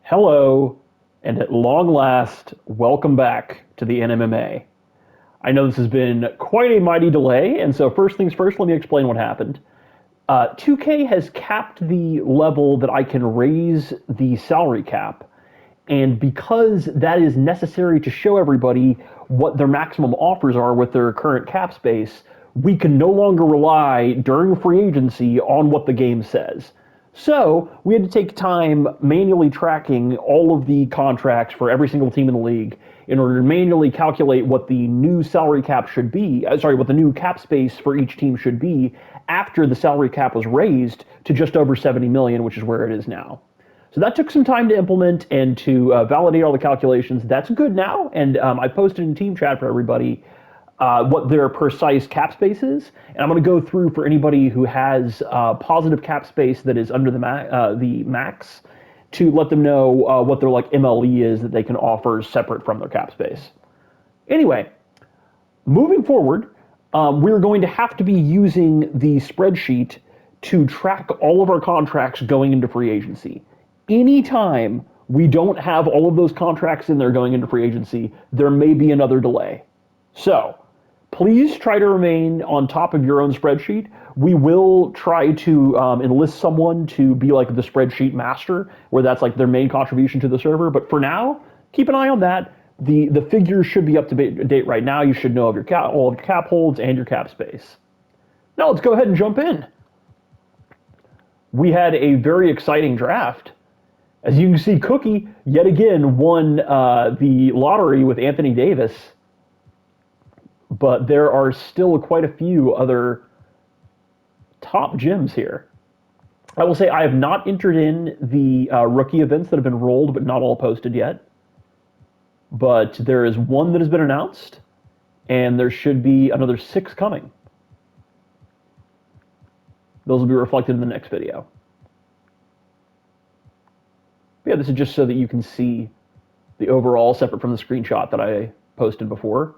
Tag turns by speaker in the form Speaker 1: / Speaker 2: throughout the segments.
Speaker 1: Hello, and at long last, welcome back to the NMMA. I know this has been quite a mighty delay, and so first things first, let me explain what happened. 2K has capped the level that I can raise the salary cap, and because that is necessary to show everybody what their maximum offers are with their current cap space, we can no longer rely during free agency on what the game says. So we had to take time manually tracking all of the contracts for every single team in the league in order to manually calculate what the new salary cap should be. What the new cap space for each team should be after the salary cap was raised to just over 70 million, which is where it is now. So that took some time to implement and to validate all the calculations. That's good now, and I posted in team chat for everybody what their precise cap space is, and I'm going to go through for anybody who has positive cap space that is under the max to let them know what their like MLE is that they can offer separate from their cap space. Anyway, moving forward, we're going to have to be using the spreadsheet to track all of our contracts going into free agency. Anytime we don't have all of those contracts in there going into free agency, there may be another delay. So please try to remain on top of your own spreadsheet. We will try to enlist someone to be like the spreadsheet master, where that's like their main contribution to the server. But for now, keep an eye on that. The figures should be up to date right now. You should know of your all of your cap holds and your cap space. Now let's go ahead and jump in. We had a very exciting draft. As you can see, Cookie yet again won the lottery with Anthony Davis, but there are still quite a few other top gems here. I will say I have not entered in the rookie events that have been rolled, but not all posted yet. But there is one that has been announced, and there should be another 6 coming. Those will be reflected in the next video. But yeah, this is just so that you can see the overall, separate from the screenshot that I posted before,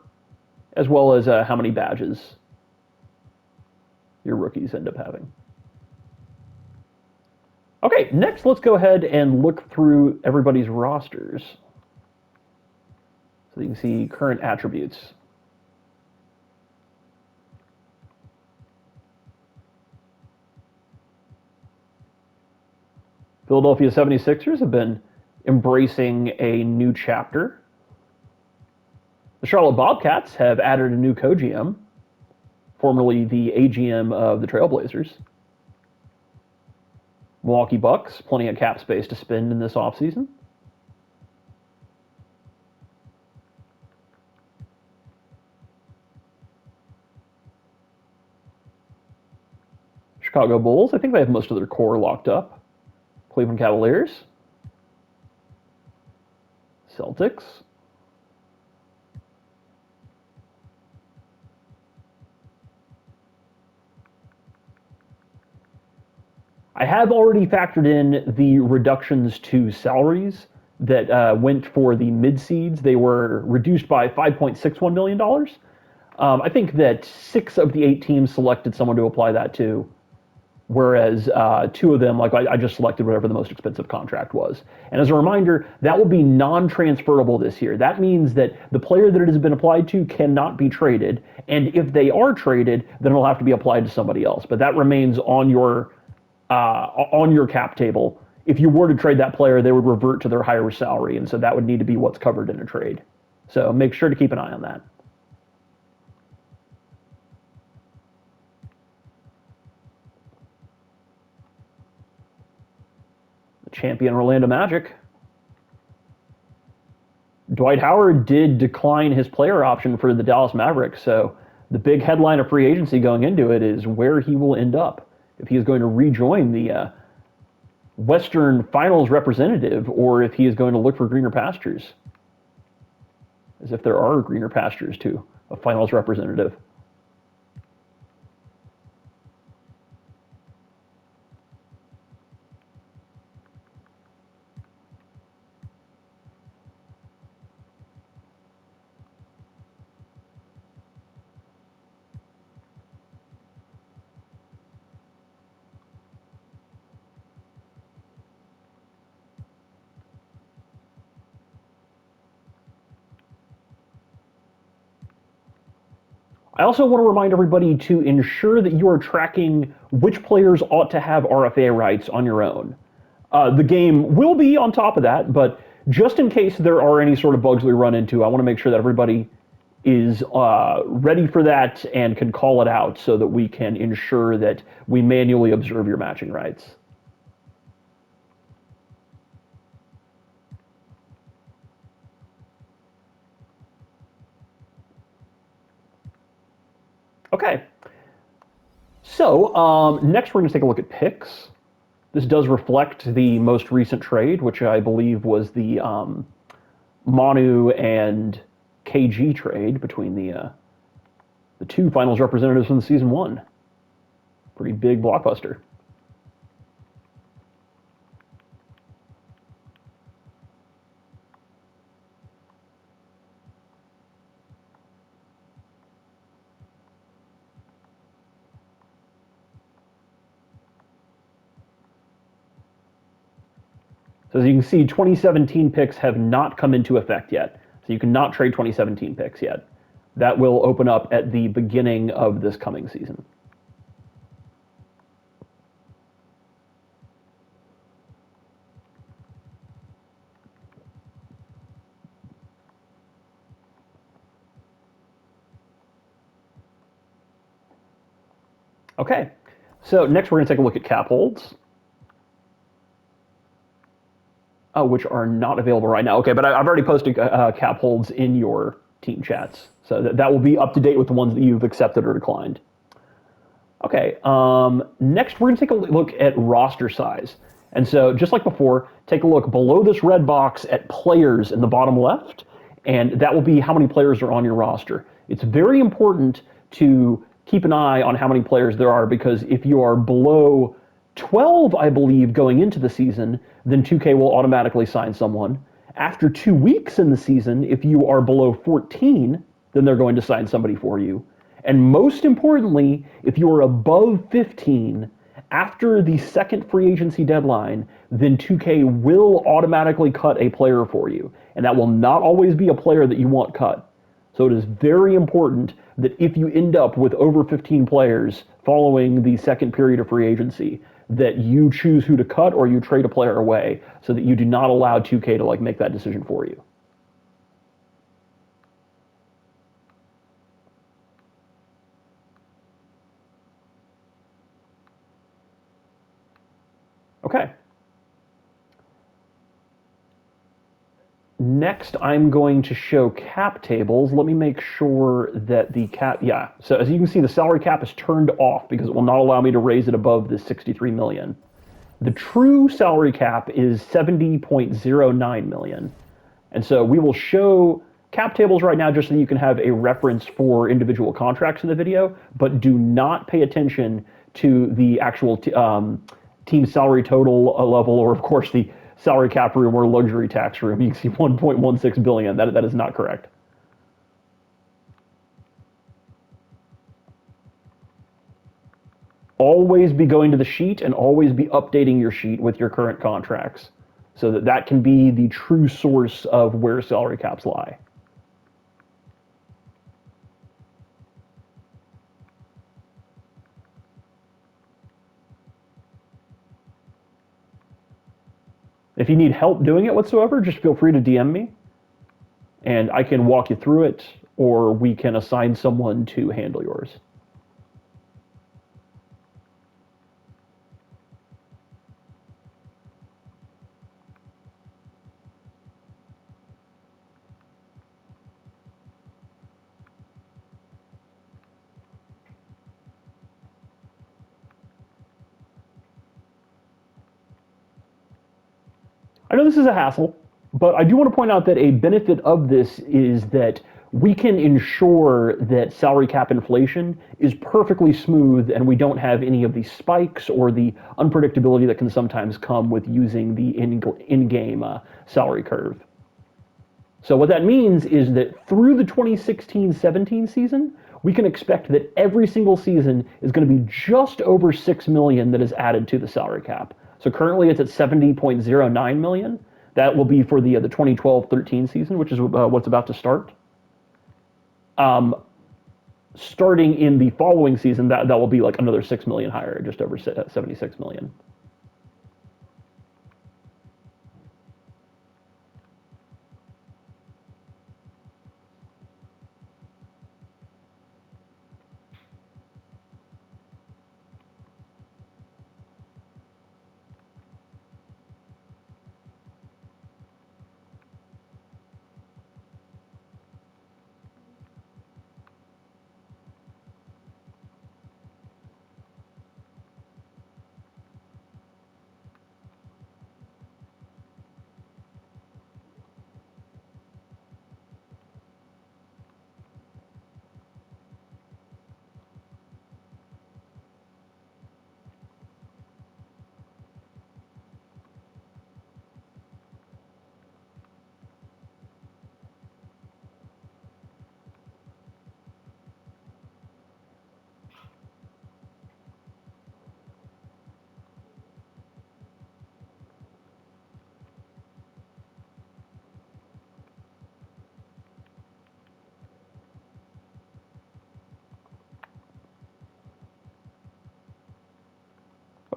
Speaker 1: as well as how many badges your rookies end up having. Okay, next let's go ahead and look through everybody's rosters so you can see current attributes. Philadelphia 76ers have been embracing a new chapter. The Charlotte Bobcats have added a new co-GM, formerly the AGM of the Trailblazers. Milwaukee Bucks, plenty of cap space to spend in this offseason. Chicago Bulls, I think they have most of their core locked up. Cleveland Cavaliers. Celtics. I have already factored in the reductions to salaries that went for the mid-seeds. They were reduced by $5.61 million. I think that 6 of the 8 teams selected someone to apply that to, whereas 2 of them, like I just selected whatever the most expensive contract was. And as a reminder, that will be non-transferable this year. That means that the player that it has been applied to cannot be traded, and if they are traded, then it'll have to be applied to somebody else. But that remains on your cap table. If you were to trade that player, they would revert to their higher salary, and so that would need to be what's covered in a trade. So make sure to keep an eye on that. The champion Orlando Magic. Dwight Howard did decline his player option for the Dallas Mavericks, so the big headline of free agency going into it is where he will end up. If he is going to rejoin the Western Finals representative, or if he is going to look for greener pastures. As if there are greener pastures to a Finals representative. I also want to remind everybody to ensure that you are tracking which players ought to have RFA rights on your own. The game will be on top of that, but just in case there are any sort of bugs we run into, I want to make sure that everybody is ready for that and can call it out so that we can ensure that we manually observe your matching rights. Okay. So next we're going to take a look at picks. This does reflect the most recent trade, which I believe was the Manu and KG trade between the two finals representatives from the season one. Pretty big blockbuster. So as you can see, 2017 picks have not come into effect yet. So you cannot trade 2017 picks yet. That will open up at the beginning of this coming season. Okay, so next we're going to take a look at cap holds, which are not available right now. Okay, but I've already posted cap holds in your team chats, so that will be up to date with the ones that you've accepted or declined. Okay, next we're going to take a look at roster size. And so just like before, take a look below this red box at players in the bottom left, and that will be how many players are on your roster. It's very important to keep an eye on how many players there are, because if you are below 12, I believe, going into the season, then 2K will automatically sign someone. After 2 weeks in the season, if you are below 14, then they're going to sign somebody for you. And most importantly, if you are above 15 after the second free agency deadline, then 2K will automatically cut a player for you. And that will not always be a player that you want cut. So it is very important that if you end up with over 15 players following the second period of free agency, that you choose who to cut or you trade a player away, so that you do not allow 2K to make that decision for you. Okay. Next, I'm going to show cap tables. Let me make sure that the cap, yeah. So as you can see, the salary cap is turned off because it will not allow me to raise it above the 63 million. The true salary cap is 70.09 million. And so we will show cap tables right now just so you can have a reference for individual contracts in the video, but do not pay attention to the actual team salary total level, or of course the salary cap room or luxury tax room. You can see 1.16 billion. That is not correct. Always be going to the sheet and always be updating your sheet with your current contracts, so that that can be the true source of where salary caps lie. If you need help doing it whatsoever, just feel free to DM me, and I can walk you through it, or we can assign someone to handle yours. I know this is a hassle, but I do want to point out that a benefit of this is that we can ensure that salary cap inflation is perfectly smooth and we don't have any of the spikes or the unpredictability that can sometimes come with using the in-game salary curve. So what that means is that through the 2016-17 season, we can expect that every single season is going to be just over 6 million that is added to the salary cap. So currently it's at 70.09 million. That will be for the 2012-13 season, which is what's about to start. starting in the following season, that will be like another 6 million higher, just over 76 million.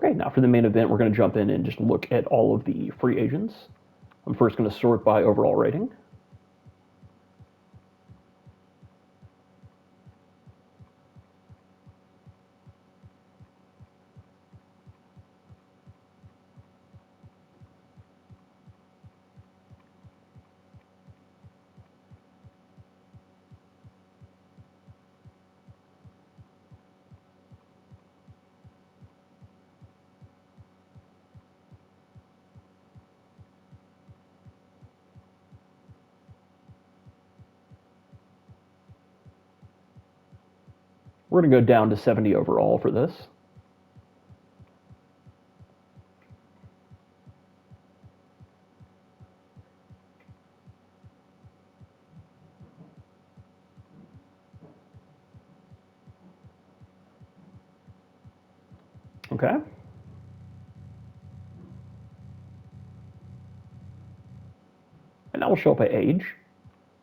Speaker 1: Okay, now for the main event, we're going to jump in and just look at all of the free agents. I'm first going to sort by overall rating. We're going to go down to 70 overall for this. Okay. And that will show up by age.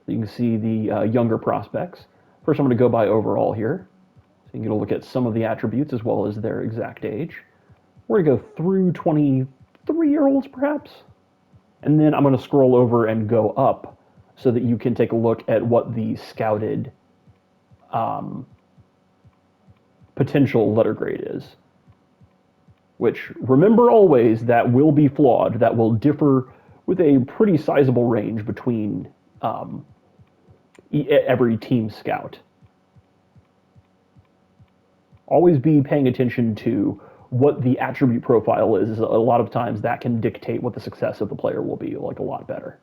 Speaker 1: So you can see the younger prospects. First, I'm going to go by overall here. So you can get a look at some of the attributes as well as their exact age. We're going to go through 23-year-olds, perhaps. And then I'm going to scroll over and go up so that you can take a look at what the scouted potential letter grade is. Which, remember always, that will be flawed. That will differ with a pretty sizable range between every team scout. Always be paying attention to what the attribute profile is. A lot of times that can dictate what the success of the player will be, like a lot better.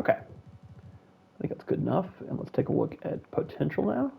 Speaker 1: Okay, I think that's good enough. And let's take a look at potential now.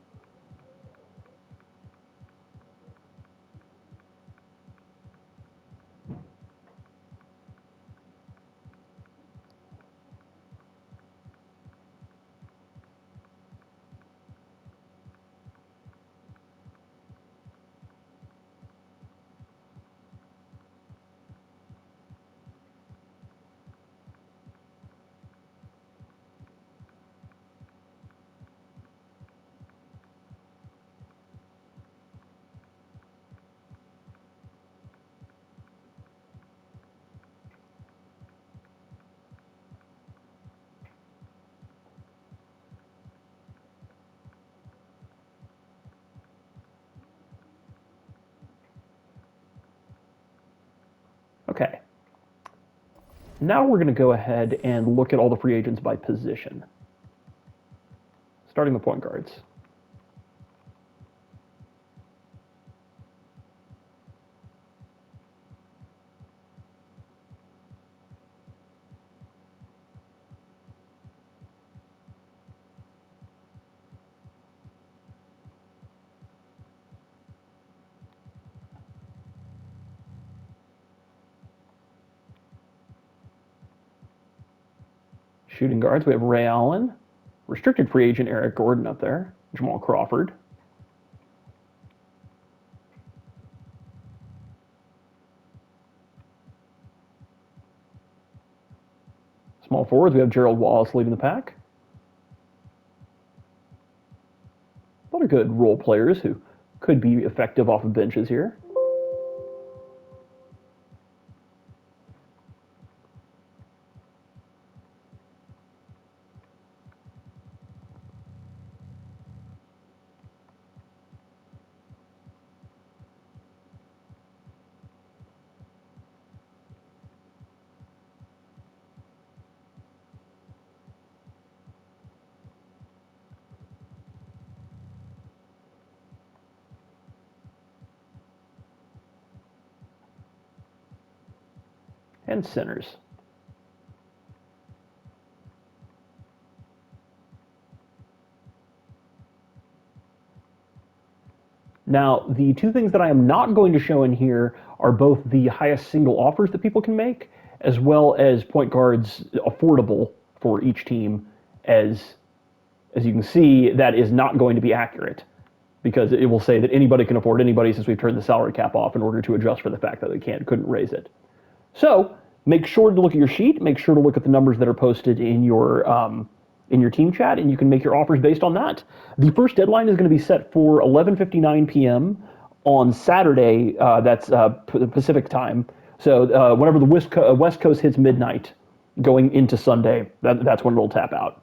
Speaker 1: Okay. Now we're going to go ahead and look at all the free agents by position. Starting the point guards. Shooting guards, we have Ray Allen. Restricted free agent Eric Gordon up there. Jamal Crawford. Small forwards, we have Gerald Wallace leading the pack. good role players who could be effective off of benches here. And centers. Now, the two things that I am not going to show in here are both the highest single offers that people can make, as well as point guards affordable for each team. As you can see, that is not going to be accurate because it will say that anybody can afford anybody since we've turned the salary cap off in order to adjust for the fact that they couldn't raise it. So make sure to look at your sheet. Make sure to look at the numbers that are posted in your team chat, and you can make your offers based on that. The first deadline is going to be set for 11:59 p.m. on Saturday. That's Pacific time. So whenever the West Coast hits midnight, going into Sunday, that's when it'll tap out.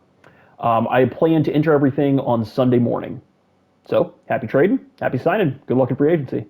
Speaker 1: I plan to enter everything on Sunday morning. So happy trading, happy signing, good luck in free agency.